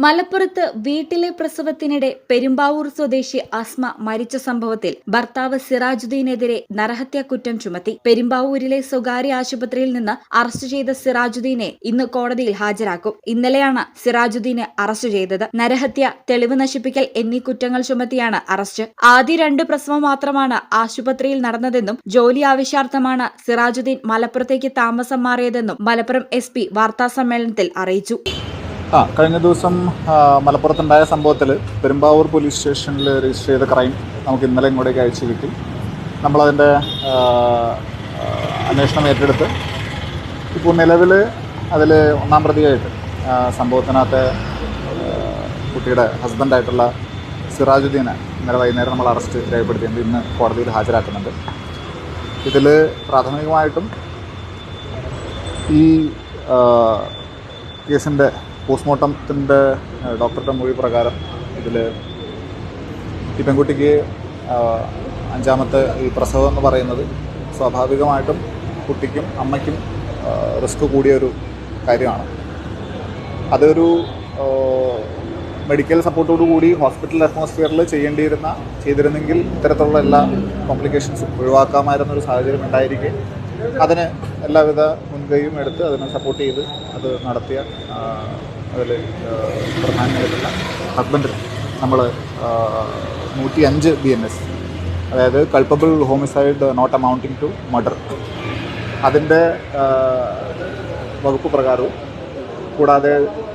മലപ്പുറത്ത് വീട്ടിലെ പ്രസവത്തിനിടെ പെരുമ്പാവൂർ സ്വദേശി അസ്മ മരിച്ച സംഭവത്തിൽ ഭർത്താവ് സിറാജുദ്ദീനെതിരെ നരഹത്യാ കുറ്റം ചുമത്തി. പെരുമ്പാവൂരിലെ സ്വകാര്യ ആശുപത്രിയിൽ നിന്ന് അറസ്റ്റ് ചെയ്ത സിറാജുദ്ദീനെ ഇന്ന് കോടതിയിൽ ഹാജരാക്കും. ഇന്നലെയാണ് സിറാജുദ്ദീനെ അറസ്റ്റ് ചെയ്തത്. നരഹത്യ, തെളിവ് നശിപ്പിക്കൽ എന്നീ കുറ്റങ്ങൾ ചുമത്തിയാണ് അറസ്റ്റ്. ആദ്യ 2 പ്രസവം മാത്രമാണ് ആശുപത്രിയിൽ നടന്നതെന്നും ജോലി ആവശ്യാർത്ഥമാണ് സിറാജുദ്ദീൻ മലപ്പുറത്തേക്ക് താമസം മാറിയതെന്നും മലപ്പുറം SP വാർത്താസമ്മേളനത്തിൽ അറിയിച്ചു. കഴിഞ്ഞ ദിവസം മലപ്പുറത്തുണ്ടായ സംഭവത്തിൽ പെരുമ്പാവൂർ പോലീസ് സ്റ്റേഷനിൽ രജിസ്റ്റർ ചെയ്ത ക്രൈം നമുക്ക് ഇന്നലെ ഇങ്ങോട്ടേക്ക് അയച്ചു കിട്ടി. നമ്മളതിൻ്റെ അന്വേഷണം ഏറ്റെടുത്ത് ഇപ്പോൾ നിലവിൽ അതിൽ 1-ാം പ്രതിയായിട്ട് സംഭവത്തിനകത്ത് കുട്ടിയുടെ ഹസ്ബൻഡായിട്ടുള്ള സിറാജുദ്ദീനെ ഇന്നലെ വൈകുന്നേരം നമ്മൾ അറസ്റ്റ് രേഖപ്പെടുത്തിയിട്ടുണ്ട്. ഇന്ന് കോടതിയിൽ ഹാജരാക്കുന്നുണ്ട്. ഇതിൽ പ്രാഥമികമായിട്ടും ഈ കേസിൻ്റെ പോസ്റ്റ്മോർട്ടത്തിൻ്റെ ഡോക്ടറുടെ മൊഴി പ്രകാരം ഇതിൽ ഈ പെൺകുട്ടിക്ക് 5-ാമത്തെ ഈ പ്രസവം എന്ന് പറയുന്നത് സ്വാഭാവികമായിട്ടും കുട്ടിക്കും അമ്മയ്ക്കും റിസ്ക് കൂടിയൊരു കാര്യമാണ്. അതൊരു മെഡിക്കൽ സപ്പോർട്ടോടു കൂടി ഹോസ്പിറ്റൽ അറ്റ്മോസ്ഫിയറിൽ ചെയ്തിരുന്നെങ്കിൽ ഇത്തരത്തിലുള്ള എല്ലാ കോംപ്ലിക്കേഷൻസും ഒഴിവാക്കാമായിരുന്നൊരു സാഹചര്യം ഉണ്ടായിരിക്കെ അതിന് എല്ലാവിധ മുൻകൈയും എടുത്ത് അതിനെ സപ്പോർട്ട് ചെയ്ത് അത് നടത്തിയ അതിൽ പ്രധാനമായിട്ടുള്ള ഹസ്ബൻഡിന് നമ്മൾ 105 BNS, അതായത് culpable homicide not amounting to murder, അതിൻ്റെ വകുപ്പ് പ്രകാരവും കൂടാതെ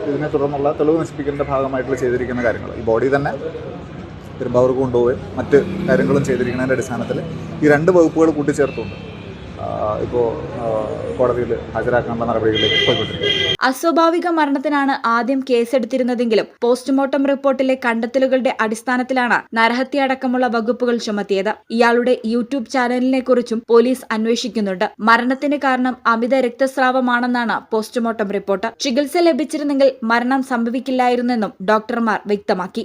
ഇതിനെ തുടർന്നുള്ള തെളിവ് നശിപ്പിക്കലിൻ്റെ ഭാഗമായിട്ടുള്ള ചെയ്തിരിക്കുന്ന കാര്യങ്ങൾ ഈ ബോഡി തന്നെ പെരുമ്പാവൂർക്ക് കൊണ്ടുപോവുകയും മറ്റ് കാര്യങ്ങളും ചെയ്തിരിക്കുന്നതിൻ്റെ അടിസ്ഥാനത്തിൽ ഈ 2 വകുപ്പുകൾ കൂട്ടിച്ചേർത്തുകൊണ്ട് ഇപ്പോൾ കോടതിയിൽ ഹാജരാക്കാനുള്ള നടപടികളിലേക്ക് പോയിക്കൊണ്ടിരിക്കുന്നത്. അസ്വാഭാവിക മരണത്തിനാണ് ആദ്യം കേസെടുത്തിരുന്നതെങ്കിലും പോസ്റ്റ്മോർട്ടം റിപ്പോർട്ടിലെ കണ്ടെത്തലുകളുടെ അടിസ്ഥാനത്തിലാണ് നരഹത്യ അടക്കമുള്ള വകുപ്പുകൾ ചുമത്തിയത്. ഇയാളുടെ യൂട്യൂബ് ചാനലിനെ കുറിച്ചും പോലീസ് അന്വേഷിക്കുന്നുണ്ട്. മരണത്തിന് കാരണം അമിത രക്തസ്രാവമാണെന്നാണ് പോസ്റ്റ്മോർട്ടം റിപ്പോർട്ട്. ചികിത്സ ലഭിച്ചിരുന്നെങ്കിൽ മരണം സംഭവിക്കില്ലായിരുന്നെന്നും ഡോക്ടർമാർ വ്യക്തമാക്കി.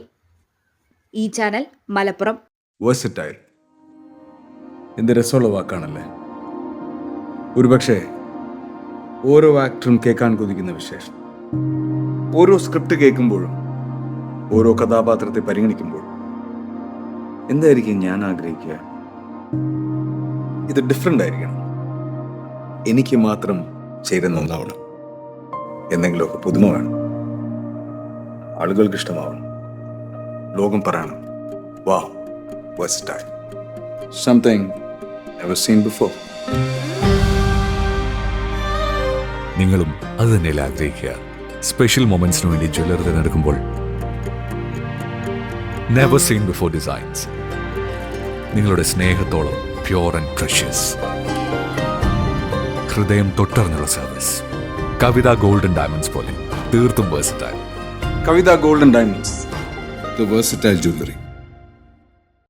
ഈ ചാനൽ മലപ്പുറം. വേഴ്സറ്റൈൽ എന്ത് രസമുള്ള വാക്കാണല്ലേ. ഒരുപക്ഷെ ഓരോ ആക്ടറും കേൾക്കാൻ കൊതിക്കുന്ന വിശേഷം. ഓരോ സ്ക്രിപ്റ്റ് കേൾക്കുമ്പോഴും ഓരോ കഥാപാത്രത്തെ പരിഗണിക്കുമ്പോഴും എന്തായിരിക്കും ഞാൻ ആഗ്രഹിക്കുക? ഇത് ഡിഫറെൻ്റ് ആയിരിക്കണം, എനിക്ക് മാത്രം ചേരുന്ന ഒന്നാവണം, എന്തെങ്കിലുമൊക്കെ പുതുമ വേണം, ആളുകൾക്ക് ഇഷ്ടമാവണം, ലോകം പറയണം വാ versatile, something never seen before. നിങ്ങളും അത് തന്നെയല്ലേ ആഗ്രഹിക്കുക? സ്പെഷ്യൽ മൊമെന്റ്സിന് വേണ്ടി ജ്വല്ലറി തിരഞ്ഞെടുക്കുമ്പോൾ നെവർ സീൻ ബിഫോർ ഡിസൈൻസ്, നിങ്ങളുടെ സ്നേഹത്തോളം പ്യോർ ആൻഡ് പ്രഷ്യസ്, ഹൃദയം തൊട്ടറിഞ്ഞുള്ള സർവീസ്. കവിത ഗോൾഡൻ ഡയമണ്ട്സ് പോലെ തീർത്തും versatile. Kavitha golden diamonds, the versatile jewelry.